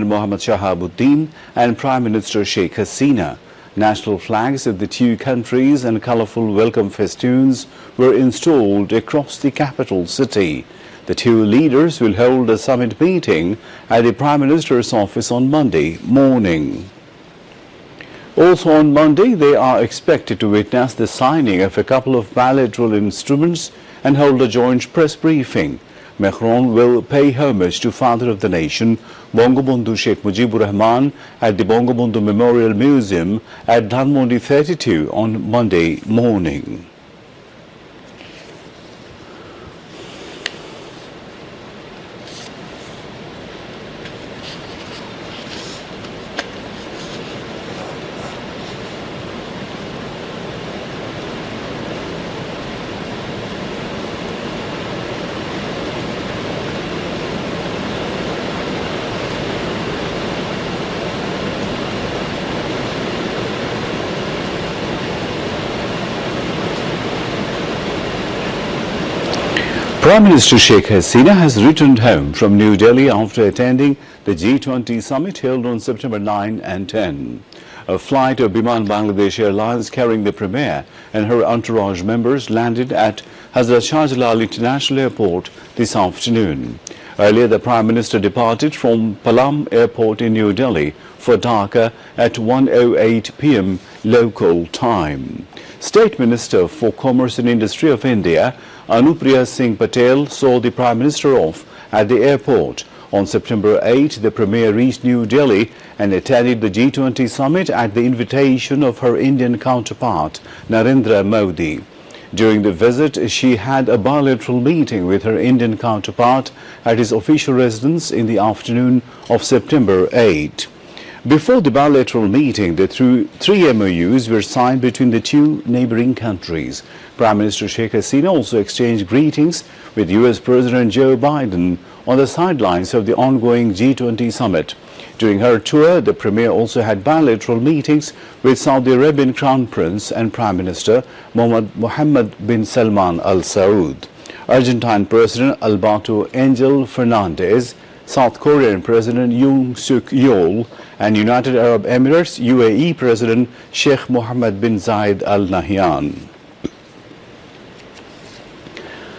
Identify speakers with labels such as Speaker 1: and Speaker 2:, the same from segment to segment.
Speaker 1: President Mohammad Shahabuddin and Prime Minister Sheikh Hasina. National flags of the two countries and colourful welcome festoons were installed across the capital city. The two leaders will hold a summit meeting at the Prime Minister's office on Monday morning. Also on Monday, they are expected to witness the signing of a couple of bilateral instruments and hold a joint press briefing. Macron will pay homage to Father of the Nation, Bangabandhu Sheikh Mujibur Rahman, at the Bangabandhu Memorial Museum at Dhanmondi 32 on Monday morning. Prime Minister Sheikh Hasina has returned home from New Delhi after attending the G20 summit held on September 9 and 10. A flight of Biman Bangladeshi Airlines carrying the Premier and her entourage members landed at Hazrat Shah Jalal International Airport this afternoon. Earlier, the Prime Minister departed from Palam Airport in New Delhi for Dhaka at 1:08 p.m. local time. State Minister for Commerce and Industry of India, Anupriya Singh Patel, saw the Prime Minister off at the airport. On September 8, the Premier reached New Delhi and attended the G20 summit at the invitation of her Indian counterpart, Narendra Modi. During the visit, she had a bilateral meeting with her Indian counterpart at his official residence in the afternoon of September 8. Before the bilateral meeting, the three MOUs were signed between the two neighboring countries. Prime Minister Sheikh Hasina also exchanged greetings with US President Joe Biden on the sidelines of the ongoing G20 summit. During her tour, the Premier also had bilateral meetings with Saudi Arabian Crown Prince and Prime Minister Mohammed bin Salman Al Saud, Argentine President Alberto Angel Fernandez, South Korean President Yoon Suk Yeol, and United Arab Emirates UAE President Sheikh Mohammed bin Zayed Al Nahyan.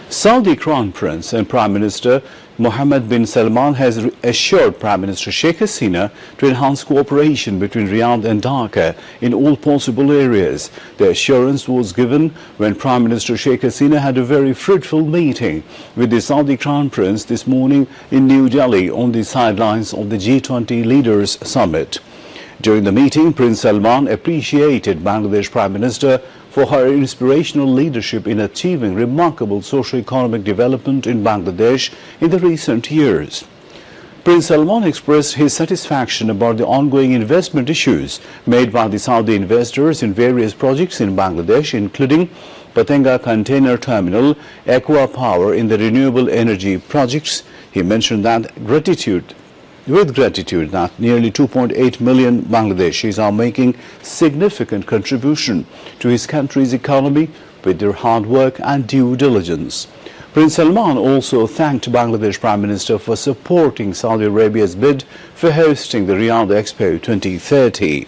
Speaker 1: Saudi Crown Prince and Prime Minister Mohammed bin Salman has assured Prime Minister Sheikh Hasina to enhance cooperation between Riyadh and Dhaka in all possible areas. The assurance was given when Prime Minister Sheikh Hasina had a very fruitful meeting with the Saudi Crown Prince this morning in New Delhi on the sidelines of the G20 Leaders Summit. During the meeting, Prince Salman appreciated Bangladesh Prime Minister for her inspirational leadership in achieving remarkable socio-economic development in Bangladesh in the recent years. Prince Salman expressed his satisfaction about the ongoing investment issues made by the Saudi investors in various projects in Bangladesh, including Patenga Container Terminal, Aqua Power in the renewable energy projects. He mentioned that with gratitude that nearly 2.8 million Bangladeshis are making significant contribution to his country's economy with their hard work and due diligence. Prince Salman also thanked Bangladesh Prime Minister for supporting Saudi Arabia's bid for hosting the Riyadh Expo 2030.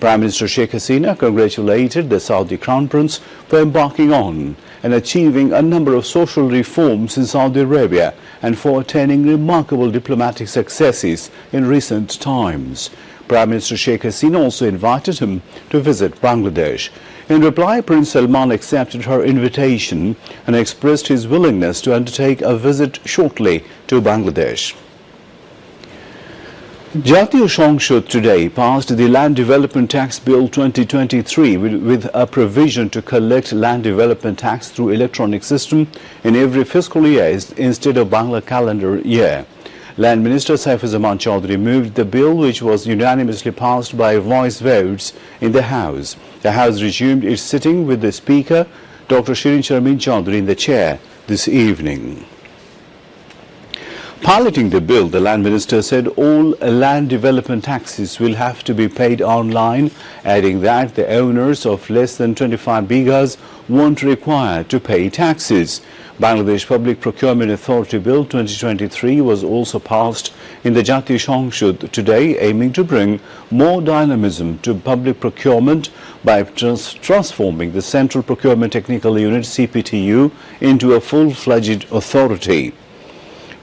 Speaker 1: Prime Minister Sheikh Hasina congratulated the Saudi Crown Prince for embarking on and achieving a number of social reforms in Saudi Arabia and for attaining remarkable diplomatic successes in recent times. Prime Minister Sheikh Hasina also invited him to visit Bangladesh. In reply, Prince Salman accepted her invitation and expressed his willingness to undertake a visit shortly to Bangladesh. Jatiyo সংসদ today passed the Land Development Tax Bill 2023 with a provision to collect land development tax through electronic system in every fiscal year instead of Bangla calendar year. Land Minister Saifuzzaman Chaudhary moved the bill, which was unanimously passed by voice votes in the House. The House resumed its sitting with the Speaker, Dr. Shirin Sharmin Chaudhary, in the chair this evening. Piloting the bill, the land minister said all land development taxes will have to be paid online, adding that the owners of less than 25 bighas won't require to pay taxes. Bangladesh Public Procurement Authority Bill 2023 was also passed in the Jatiya সংসদ today, aiming to bring more dynamism to public procurement by transforming the Central Procurement Technical Unit (CPTU) into a full-fledged authority.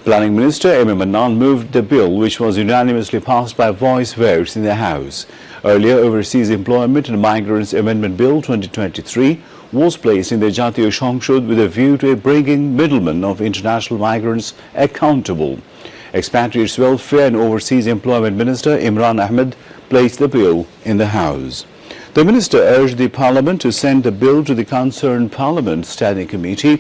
Speaker 1: Planning Minister M. Mannan moved the bill, which was unanimously passed by voice votes in the House. Earlier, Overseas Employment and Migrants Amendment Bill 2023 was placed in the Jatiya সংসদ with a view to bringing middlemen of international migrants accountable. Expatriates Welfare and Overseas Employment Minister Imran Ahmed placed the bill in the House. The minister urged the Parliament to send the bill to the concerned Parliament Standing Committee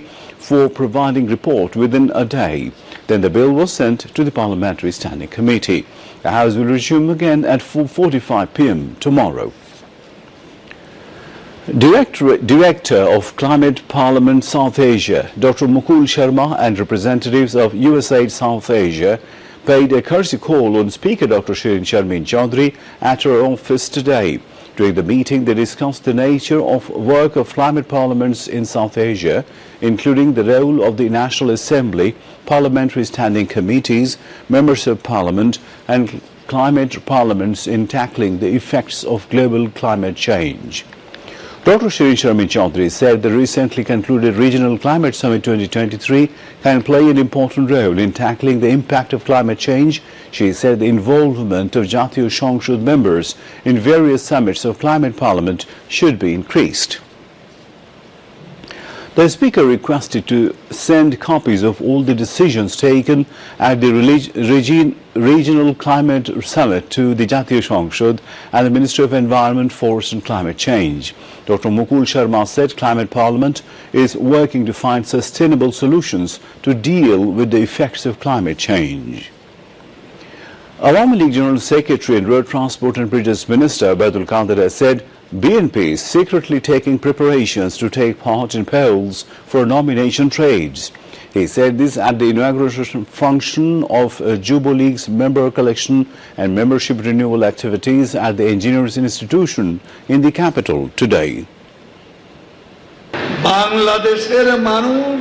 Speaker 1: for providing report within a day. Then the bill was sent to the Parliamentary Standing Committee. The House will resume again at 4:45 p.m. tomorrow. Director of Climate Parliament South Asia, Dr. Mukul Sharma, and representatives of USAID South Asia paid a courtesy call on Speaker Dr. Shirin Sharmin Chaudhry at her office today. During the meeting, they discussed the nature of work of climate parliaments in South Asia, including the role of the National Assembly, parliamentary standing committees, members of parliament, and climate parliaments in tackling the effects of global climate change. Dr. Shirin Sharmin Chaudhry said the recently concluded Regional Climate Summit 2023 can play an important role in tackling the impact of climate change. She said the involvement of Jatiya সংসদ members in various summits of climate parliament should be increased. The Speaker requested to send copies of all the decisions taken at the Regional Climate Summit to the Jatiya সংসদ and the Ministry of Environment, Forest and Climate Change. Dr. Mukul Sharma said Climate Parliament is working to find sustainable solutions to deal with the effects of climate change. Awami League General Secretary and Road Transport and Bridges Minister Badul Qadir said BNP is secretly taking preparations to take part in polls for nomination trades. He said this at the inauguration function of Jubo League's member collection and membership renewal activities at the Engineers Institution in the capital today.
Speaker 2: Bangladesher মানুষ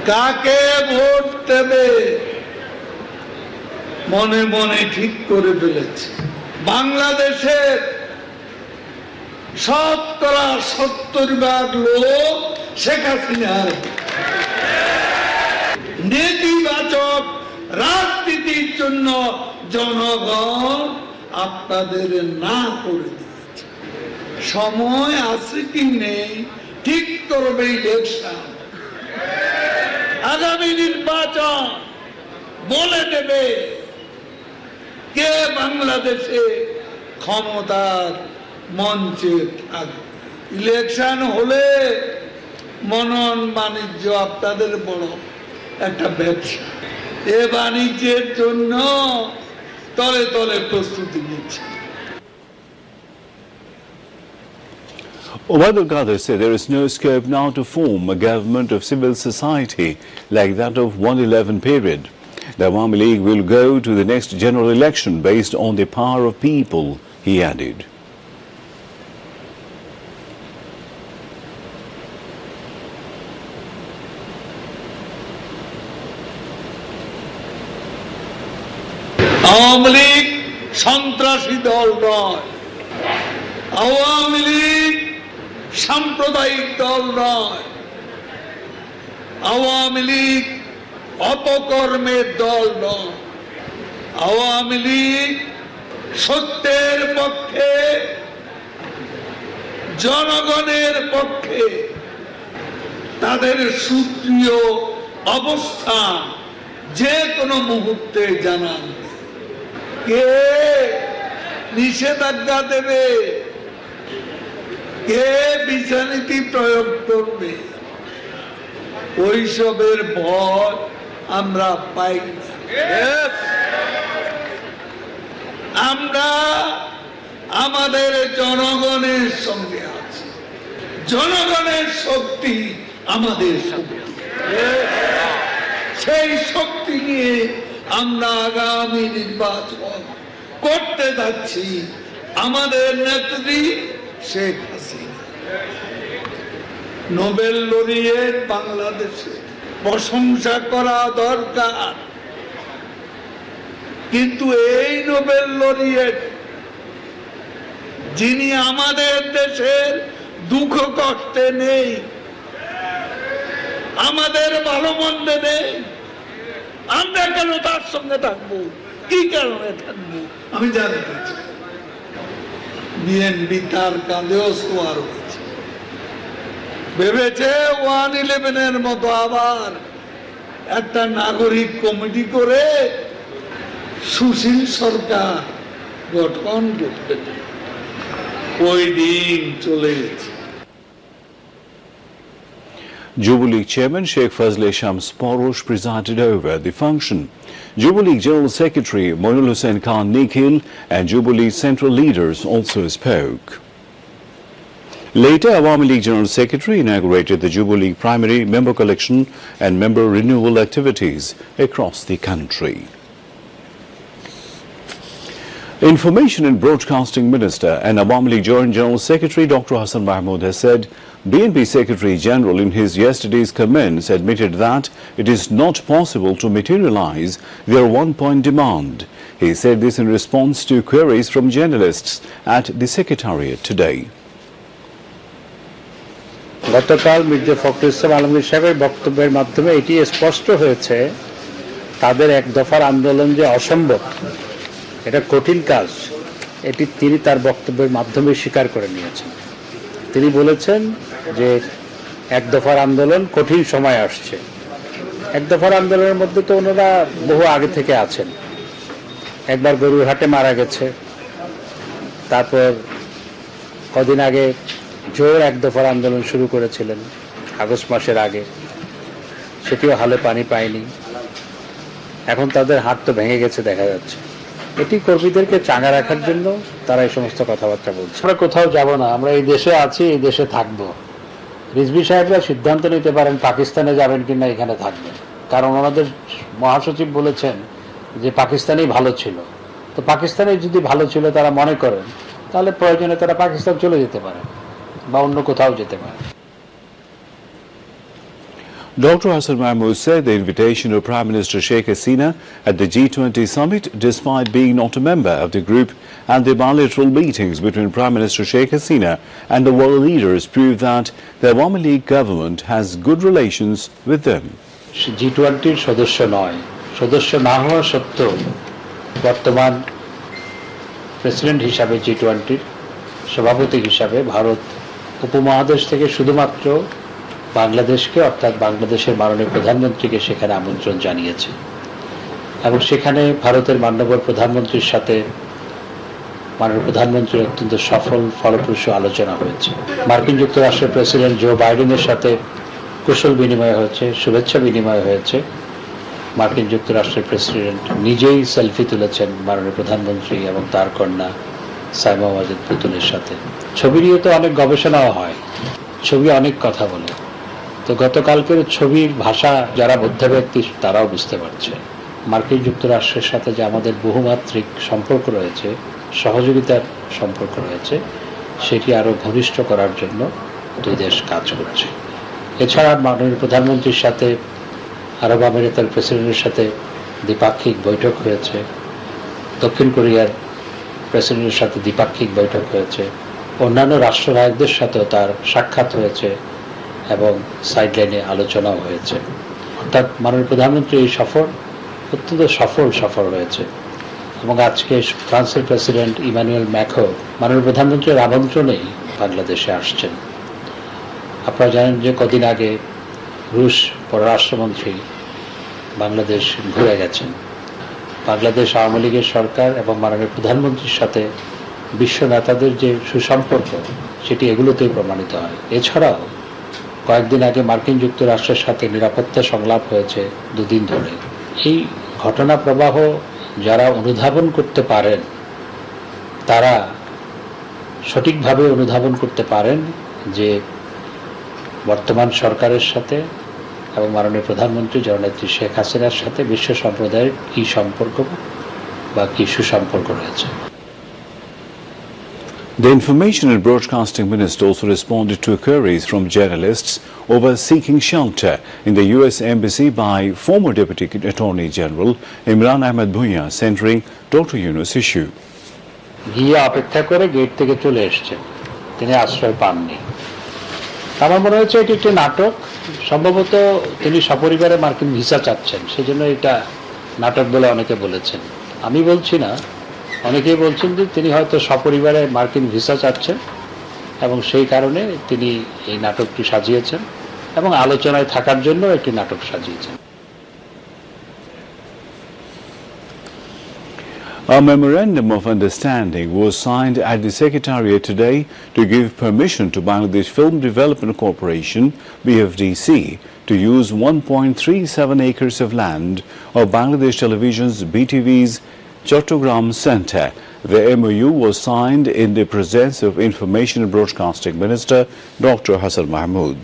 Speaker 2: কাকে vote দেবে মনে মনে ঠিক করে ফেলেছে বাংলাদেশের শতকরা 70% লোক শেখ হাসিনার নেতিবাচক রাজনীতির জন্য জনগণ আপনাদের না করে দিয়েছে সময় আছে কি নেই ঠিক করবে ইলেকশন আগামী নির্বাচন বলে দেবে কে বাংলাদেশে ক্ষমতার মঞ্চে থাকবে ইলেকশন হলে মনন বাণিজ্য আপনাদের বড় একটা ব্যবসা এ বাণিজ্যের জন্য তলে তলে প্রস্তুতি নিচ্ছে
Speaker 1: Badul Qadir said there is no scope now to form a government of civil society like that of 111 period. The Awami League will go to the next general election based on the power of people, he added.
Speaker 2: Awami League সন্ত্রাসী দল নয় আওয়ামী লীগ সাম্প্রদায়িক দল নয় আওয়ামী লীগ অপকর্মের দল নয় আওয়ামী লীগ সত্যের পক্ষে জনগণের পক্ষে তাদের সুপ্রিয় অবস্থান যে কোনো মুহূর্তে জানান কে নিষেধাজ্ঞা দেবে কে বিচারনীতি প্রয়োগ করবে ওইসবের ভয় আমরা পাই না আমরা আমাদের জনগণের সঙ্গে আছি জনগণের শক্তি আমাদের শক্তি সেই শক্তি নিয়ে আমরা আগামী নির্বাচন করতে যাচ্ছি। আমাদের নেত্রী শেখ হাসিনা নোবেল লরিয়েট, বাংলাদেশে প্রশংসা করা দরকার, কিন্তু এই নোবেল লরিয়েট যিনি আমাদের দেশের দুঃখ কষ্টে নেই, আমাদের ভালো মন্দে নেই, আমরা কেন তার সঙ্গে থাকবো? কি কারণে থাকবো আমি জানতে চাই। বিএনপি তার কাঁধেও সোয়ার হয়েছে, ভেবেছে 111-এর মতো আবার একটা নাগরিক কমিটি করে সুশীল সরকার গঠন করতে। ওই দিন চলে গেছে।
Speaker 1: Jubilee Chairman Sheikh Fazle Shams Porosh presided over the function. Jubilee General Secretary Moinul Hussain Khan Nikhil and Jubilee Central leaders also spoke. Later, Awami League General Secretary inaugurated the Jubilee primary member collection and member renewal activities across the country. Information and Broadcasting Minister and Awami League Joint General Secretary Dr. Hassan Mahmood has said BNP Secretary General in his yesterday's comments admitted that it is not possible to materialize their one-point demand. He said this in response to queries from journalists at the Secretariat today.
Speaker 3: গতকাল মির্জা ফখরুল ইসলাম আলমগীর সাহেবের বক্তব্যের মাধ্যমে এটি স্পষ্ট হয়েছে তাদের এক দফার আন্দোলন যে অসম্ভব, এটা কঠিন কাজ, এটি তিনি তার বক্তব্যের মাধ্যমে স্বীকার করে নিয়েছেন। তিনি বলেছেন যে এক দফার আন্দোলন কঠিন সময় আসছে। এক দফার আন্দোলনের মধ্যে তো ওনারা বহু আগে থেকে আছেন। একবার গরুরহাটে মারা গেছে, তারপর কদিন আগে জোর এক দফার আন্দোলন শুরু করেছিলেন আগস্ট মাসের আগে, সেটিও হালে পানি পায়নি। এখন তাদের হাত তো ভেঙে গেছে দেখা যাচ্ছে। এটি কর্মীদেরকে চাঙ্গা রাখার জন্য তারা এই সমস্ত কথাবার্তা বলছে। আমরা কোথাও যাব না, আমরা এই দেশে আছি, এই দেশে থাকবো। রিজভী সাহেবরা সিদ্ধান্ত নিতে পারেন পাকিস্তানে যাবেন কিনা এখানে থাকবেন, কারণ ওনাদের মহাসচিব বলেছেন যে পাকিস্তানেই ভালো ছিল। তো পাকিস্তানে যদি ভালো ছিল তারা মনে করেন, তাহলে প্রয়োজনে তারা পাকিস্তান চলে যেতে পারে বা অন্য কোথাও যেতে পারে।
Speaker 1: Dr. Hassan Mahmood said the invitation of Prime Minister Sheikh Hasina at the G20 summit, despite being not a member of the group, and the bilateral meetings between Prime Minister Sheikh Hasina and the world leaders prove that the Awami League government has good relations with them.
Speaker 3: G20 সদস্য নয়, সদস্য না হওয়া সত্ত্বেও বর্তমান president হিসাবে G20 সভাপতি হিসাবে ভারত উপমহাদেশ থেকে শুধুমাত্র বাংলাদেশকে, অর্থাৎ বাংলাদেশের মাননীয় প্রধানমন্ত্রীকে সেখানে আমন্ত্রণ জানিয়েছে এবং সেখানে ভারতের মাননীয় প্রধানমন্ত্রীর সাথে মাননীয় প্রধানমন্ত্রীর অত্যন্ত সফল ফলপ্রসূ আলোচনা হয়েছে। মার্কিন যুক্তরাষ্ট্রের প্রেসিডেন্ট জো বাইডেনের সাথে কুশল বিনিময় হয়েছে, শুভেচ্ছা বিনিময় হয়েছে। মার্কিন যুক্তরাষ্ট্রের প্রেসিডেন্ট নিজেই সেলফি তুলেছেন মাননীয় প্রধানমন্ত্রী এবং তার কন্যা সাইমা ওয়াজেদ পুতুলের সাথে। ছবি নিয়ে তো অনেক গবেষণাও হয়, ছবি অনেক কথা বলে। তো গতকালকের ছবির ভাষা যারা মধ্য ব্যক্তি তারাও বুঝতে পারছে মার্কিন যুক্তরাষ্ট্রের সাথে যে আমাদের বহুমাত্রিক সম্পর্ক রয়েছে, সহযোগিতার সম্পর্ক রয়েছে, সেটি আরও ঘনিষ্ঠ করার জন্য দুই দেশ কাজ করছে। এছাড়া মাননীয় প্রধানমন্ত্রীর সাথে আরব আমিরাতের প্রেসিডেন্টের সাথে দ্বিপাক্ষিক বৈঠক হয়েছে, দক্ষিণ কোরিয়ার প্রেসিডেন্টের সাথে দ্বিপাক্ষিক বৈঠক হয়েছে, অন্যান্য রাষ্ট্রনায়কদের সাথেও তার সাক্ষাৎ হয়েছে এবং সাইডলাইনে আলোচনাও হয়েছে। অর্থাৎ মাননীয় প্রধানমন্ত্রী এই সফর অত্যন্ত সফল হয়েছে এবং আজকে ফ্রান্সের প্রেসিডেন্ট ইমানুয়েল ম্যাক্রো মাননীয় প্রধানমন্ত্রীর আমন্ত্রণেই বাংলাদেশে আসছেন। আপনারা জানেন যে কদিন আগে রুশ পররাষ্ট্রমন্ত্রী বাংলাদেশ ঘুরে গেছেন। বাংলাদেশ আওয়ামী লীগের সরকার এবং মাননীয় প্রধানমন্ত্রীর সাথে বিশ্ব নেতাদের যে সুসম্পর্ক সেটি এগুলোতেই প্রমাণিত হয়। এছাড়াও কয়েকদিন আগে মার্কিন যুক্তরাষ্ট্রের সাথে নিরাপত্তা সংলাপ হয়েছে দুদিন ধরে। এই ঘটনা প্রবাহ যারা অনুধাবন করতে পারেন তারা সঠিকভাবে অনুধাবন করতে পারেন যে বর্তমান সরকারের সাথে এবং মাননীয় প্রধানমন্ত্রী জননেত্রী শেখ হাসিনার সাথে বিশ্ব সম্প্রদায়ের কী সম্পর্ক বা কী সুসম্পর্ক রয়েছে।
Speaker 1: The Information and Broadcasting Minister also responded to queries from journalists over seeking shelter in the U.S. Embassy by former Deputy Attorney General Imran Ahmed Bhuiya, centering Dr. Yunus' issue.
Speaker 3: গিয়ে অপেক্ষা করে গেট থেকে চলে এসেছেন, তিনি আশ্রয় পাননি। আমার মনে হচ্ছে এটি একটি নাটক। সম্ভবত তিনি সপরিবারে মার্কিন ভিসা চাচ্ছেন, সেজন্য এটা নাটক বলে অনেকে বলেছেন। আমি বলছি না, অনেকেই বলছেন যে তিনি হয়তো সপরিবারে মার্কিন ভিসা চাচ্ছেন এবং সেই কারণে তিনি এই নাটকটি সাজিয়েছেন এবং আলোচনায় থাকার জন্য একটি নাটক সাজিয়েছেন।
Speaker 1: A memorandum of understanding was signed at the Secretariat today to give permission to Bangladesh Film Development Corporation, BFDC, to use 1.37 acres of land of Bangladesh Television's BTV's Chattogram Centre. The MOU was signed in the presence of Information and Broadcasting Minister Dr. Hassan Mahmood.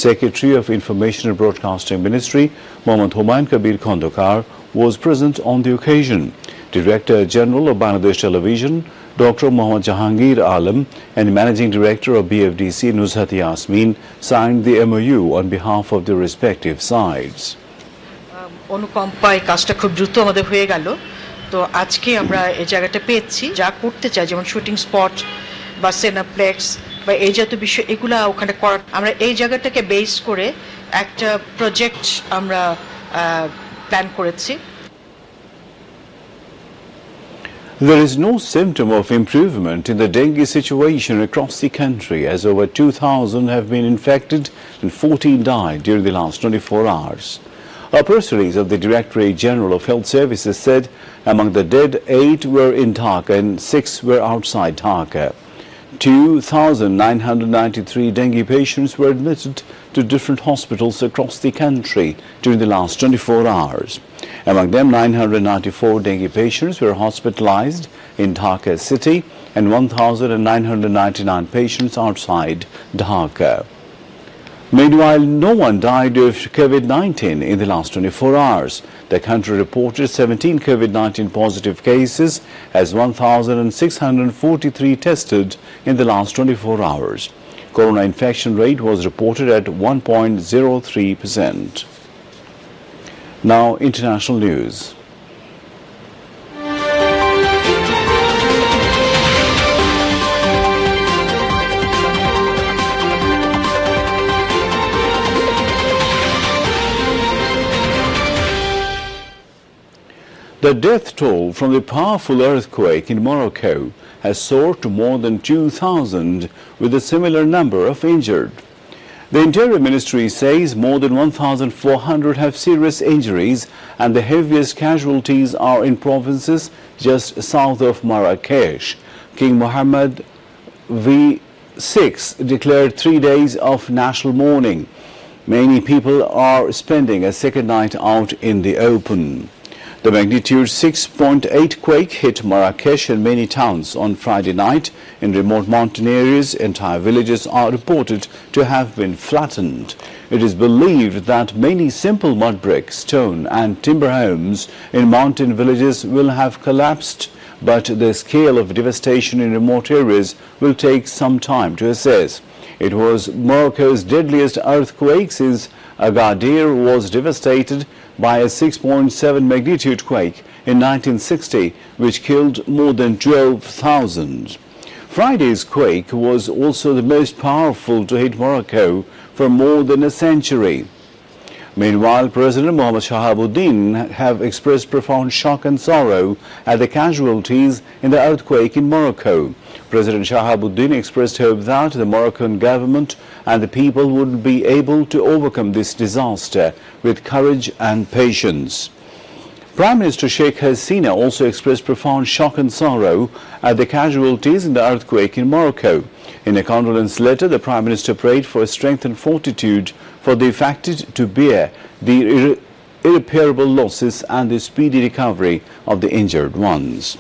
Speaker 1: Secretary of Information and Broadcasting Ministry Mohammad Humayun Kabir Khondokar was present on the occasion. Director General of Bangladesh Television Dr. Mohammad Jahangir Alam and Managing Director of BFDC Nuzhat Yasmin signed the MOU on behalf of the respective sides.
Speaker 4: অনুকম্পায় কাজটা খুব দ্রুত আমাদের হয়ে গেল। তো আজকে আমরা এই জায়গাটা পেয়েছি, যা করতে চাই যেমন শুটিং স্পট বা সিনেপ্লেক্স বা এই জাতীয় বিষয়, এগুলা ওখানে করার আমরা এই জায়গাটাকে বেস করে একটা প্রজেক্ট আমরা প্ল্যান করেছি।
Speaker 1: There is no symptom of improvement in the dengue situation across the country, as over 2,000 have been infected and 14 died during the last 24 hours. A press release of the Directorate General of Health Services said among the dead, 8 were in Dhaka and 6 were outside Dhaka. 2,993 dengue patients were admitted to different hospitals across the country during the last 24 hours. Among them, 994 dengue patients were hospitalized in Dhaka city and 1,999 patients outside Dhaka. Meanwhile, no one died of COVID-19 in the last 24 hours. The country reported 17 COVID-19 positive cases as 1,643 tested in the last 24 hours. Corona infection rate was reported at 1.03%. Now, international news. The death toll from the powerful earthquake in Morocco has soared to more than 2,000, with a similar number of injured. The Interior Ministry says more than 1,400 have serious injuries and the heaviest casualties are in provinces just south of Marrakesh. King Mohammed VI declared 3 days of national mourning. Many people are spending a second night out in the open. The magnitude 6.8 quake hit Marrakesh and many towns on Friday night. In remote mountain areas, entire villages are reported to have been flattened. It is believed that many simple mud brick, stone and timber homes in mountain villages will have collapsed, but the scale of devastation in remote areas will take some time to assess. It was Morocco's deadliest earthquake since Agadir was devastated by a 6.7 magnitude quake in 1960, which killed more than 12,000. Friday's quake was also the most powerful to hit Morocco for more than a century. Meanwhile, President Mohammad Shahabuddin have expressed profound shock and sorrow at the casualties in the earthquake in Morocco. President Shahabuddin expressed hope that the Moroccan government and the people would be able to overcome this disaster with courage and patience. Prime Minister Sheikh Hasina also expressed profound shock and sorrow at the casualties in the earthquake in Morocco. In a condolence letter, the Prime Minister prayed for strength and fortitude for the affected to bear the irreparable losses and the speedy recovery of the injured ones.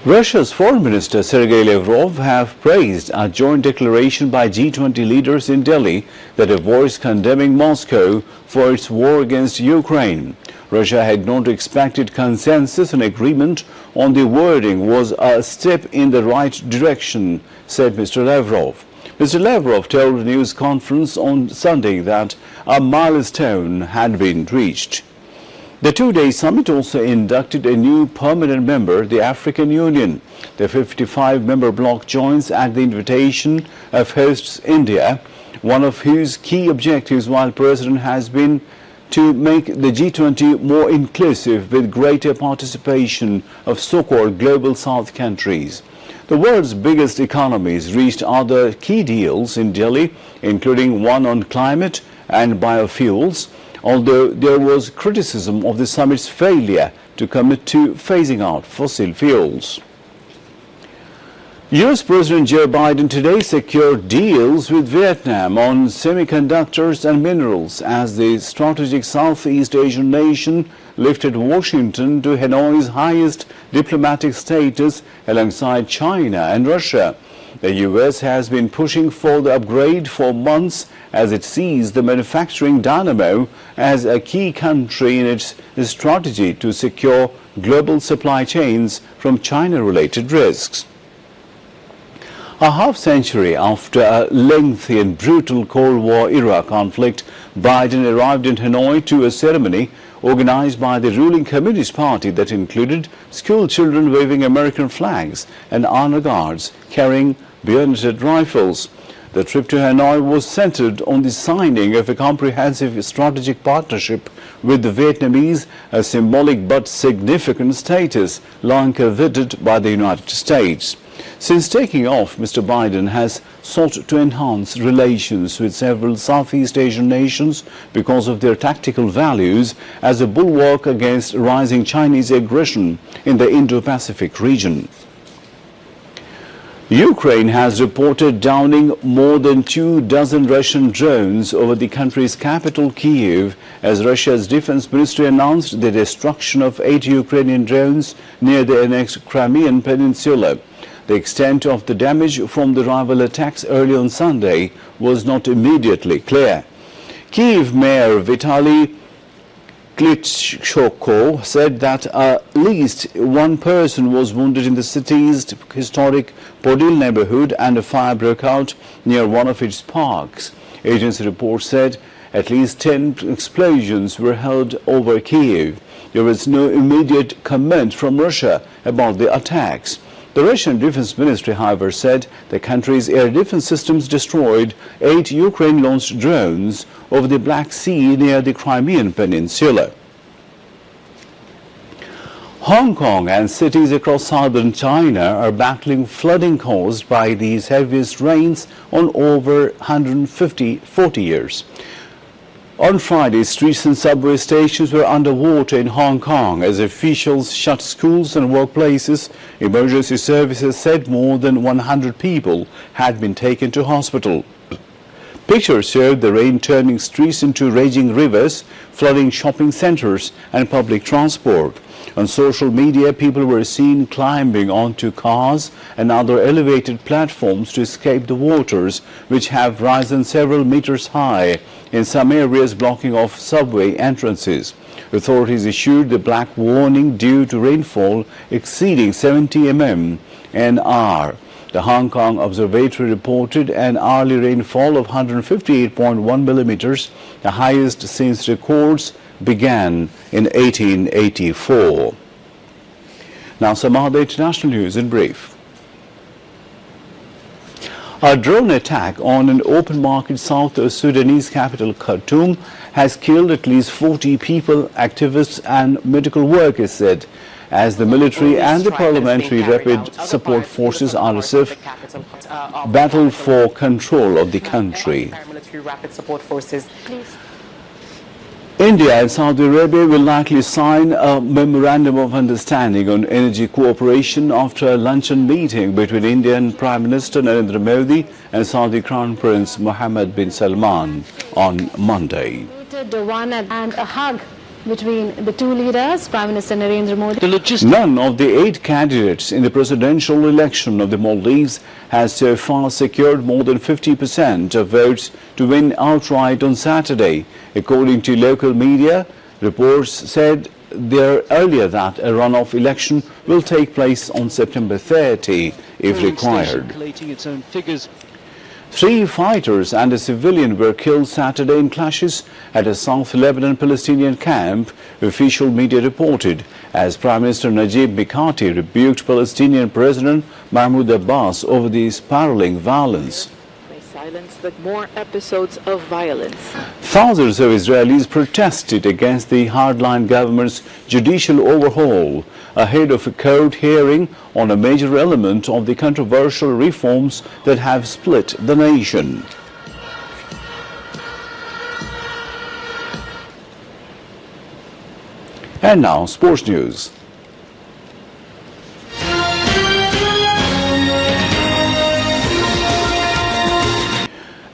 Speaker 1: Russia's Foreign Minister Sergei Lavrov have praised a joint declaration by G20 leaders in Delhi that a voice condemning Moscow for its war against Ukraine. Russia had not expected consensus and agreement on the wording was a step in the right direction, said Mr. Lavrov. Mr. Lavrov told a news conference on Sunday that a milestone had been reached. The two-day summit also inducted a new permanent member, the African Union. The 55-member bloc joins at the invitation of hosts India, one of whose key objectives while president has been to make the G20 more inclusive with greater participation of so-called Global South countries. The world's biggest economies reached other key deals in Delhi, including one on climate and biofuels, although there was criticism of the summit's failure to commit to phasing out fossil fuels. U.S. President Joe Biden today secured deals with Vietnam on semiconductors and minerals as the strategic Southeast Asian nation lifted Washington to Hanoi's highest diplomatic status alongside China and Russia. The U.S. has been pushing for the upgrade for months as it sees the manufacturing dynamo as a key country in its strategy to secure global supply chains from China-related risks. A half-century after a lengthy and brutal Cold War-era conflict, Biden arrived in Hanoi to a ceremony organized by the ruling Communist Party that included school children waving American flags and honor guards carrying bayoneted rifles. The trip to Hanoi was centered on the signing of a comprehensive strategic partnership with the Vietnamese, a symbolic but significant status long coveted by the United States. Since taking off, Mr. Biden has sought to enhance relations with several Southeast Asian nations because of their tactical values as a bulwark against rising Chinese aggression in the Indo-Pacific region. Ukraine has reported downing more than 24 Russian drones over the country's capital, Kyiv, as Russia's defense ministry announced the destruction of 8 Ukrainian drones near the annexed Crimean Peninsula. The extent of the damage from the rival attacks early on Sunday was not immediately clear. Kyiv Mayor Vitaly Klitschko said that at least one person was wounded in the city's historic Podil neighborhood and a fire broke out near one of its parks. Agency reports said at least 10 explosions were held over Kyiv. There was no immediate comment from Russia about the attacks. The Russian Defense Ministry, however, said the country's air defense systems destroyed 8 Ukraine-launched drones over the Black Sea near the Crimean Peninsula. Hong Kong and cities across southern China are battling flooding caused by these heaviest rains on over 40 years. On Friday, streets and subway stations were underwater in Hong Kong as officials shut schools and workplaces. Emergency services said more than 100 people had been taken to hospital. Pictures showed the rain turning streets into raging rivers, flooding shopping centers and public transport. On social media, people were seen climbing onto cars and other elevated platforms to escape the waters, which have risen several meters high in some areas, blocking off subway entrances. Authorities issued the black warning due to rainfall exceeding 70 mm an hour. The Hong Kong Observatory reported an hourly rainfall of 158.1 millimeters, the highest since records began in 1884. Now some other international news in brief. A drone attack on an open market South Sudanese capital Khartoum has killed at least 40 people, activists and medical workers said, as the military and the parliamentary rapid support forces RSF battle for control of the country. India and Saudi Arabia will likely sign a memorandum of understanding on energy cooperation after a luncheon meeting between Indian Prime Minister Narendra Modi and Saudi Crown Prince Mohammed bin Salman on Monday.
Speaker 5: One and a hug between the two leaders, Prime Minister Narendra Modi.
Speaker 1: None of the 8 candidates in the presidential election of the Maldives has so far secured more than 50% of votes to win outright on Saturday. According to local media, reports said there earlier that a runoff election will take place on September 30 if required. 3 fighters and a civilian were killed Saturday in clashes at a South Lebanon Palestinian camp, official media reported, as Prime Minister Najib Mikati rebuked Palestinian President Mahmoud Abbas over the spiraling violence.
Speaker 6: Silence, but more episodes of violence.
Speaker 1: Thousands of Israelis protested against the hardline government's judicial overhaul ahead of a court hearing on a major element of the controversial reforms that have split the nation. And now, sports news.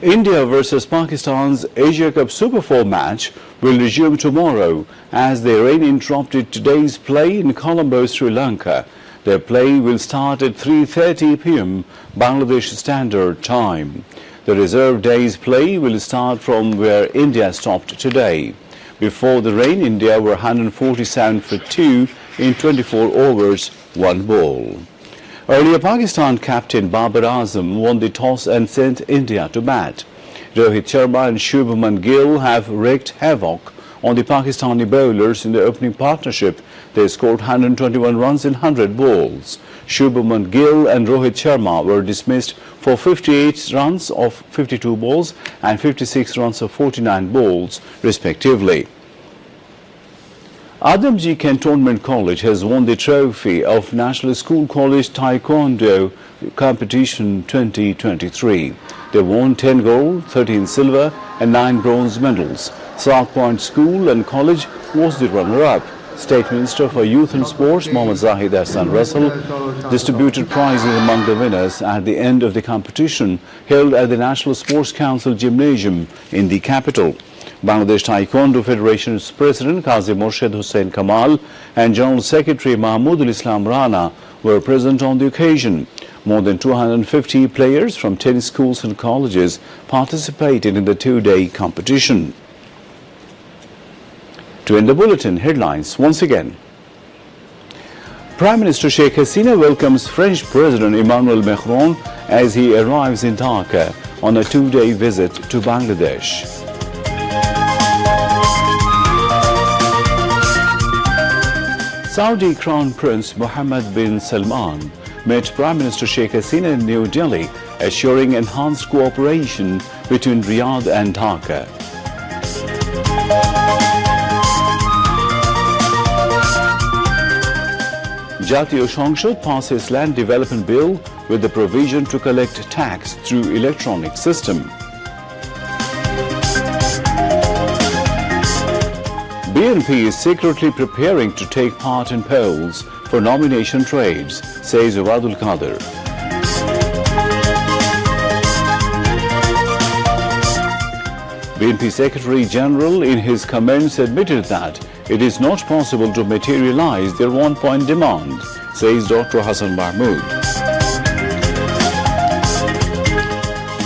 Speaker 1: India versus Pakistan's Asia Cup Super 4 match will resume tomorrow as the rain interrupted today's play in Colombo, Sri Lanka. Their play will start at 3:30 p.m. Bangladesh Standard Time. The reserve day's play will start from where India stopped today. Before the rain, India were 147 for 2 in 24 overs, 1 ball. Earlier, Pakistan captain Babar Azam won the toss and sent India to bat. Rohit Sharma and Shubman Gill have wreaked havoc on the Pakistani bowlers in the opening partnership. They scored 121 runs in 100 balls. Shubman Gill and Rohit Sharma were dismissed for 58 runs of 52 balls and 56 runs of 49 balls, respectively. Adamji Cantonment College has won the trophy of National School College Taekwondo Competition 2023. They won 10 gold, 13 silver and 9 bronze medals. South Point School and College was the runner-up. State Minister for Youth and Sports, Mohammad Zahid Hassan Russell, distributed prizes among the winners at the end of the competition held at the National Sports Council Gymnasium in the capital. Bangladesh Taekwondo Federation's President Qazi Morshed Hussain Kamal and General Secretary Mahmoodul Islam Rana were present on the occasion. More than 250 players from 10 schools and colleges participated in the 2-day competition. To end the bulletin, headlines once again. Prime Minister Sheikh Hasina welcomes French President Emmanuel Macron as he arrives in Dhaka on a 2-day visit to Bangladesh. Saudi Crown Prince Mohammed bin Salman met Prime Minister Sheikh Hasina in New Delhi, assuring enhanced cooperation between Riyadh and Dhaka. Jatiyo সংসদ passes Land Development Bill with the provision to collect tax through electronic system. BNP is secretly preparing to take part in polls for nomination trades, says Wadul Qadir. BNP Secretary General in his comments admitted that it is not possible to materialize their one-point demand, says Dr. Hassan Mahmood.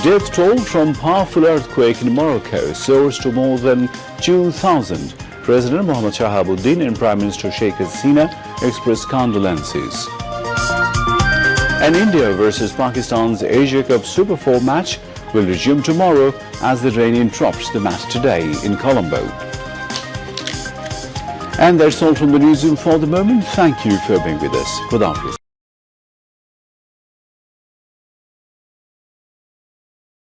Speaker 1: Death toll from powerful earthquake in Morocco soars to more than 2,000. President Mohammad Shahabuddin and Prime Minister Sheikh Hasina expressed condolences. And India versus Pakistan's Asia Cup Super 4 match will resume tomorrow as the rain interrupts the match today in Colombo. And that's all from the newsroom for the moment. Thank you for being with us. Khuda Hafiz.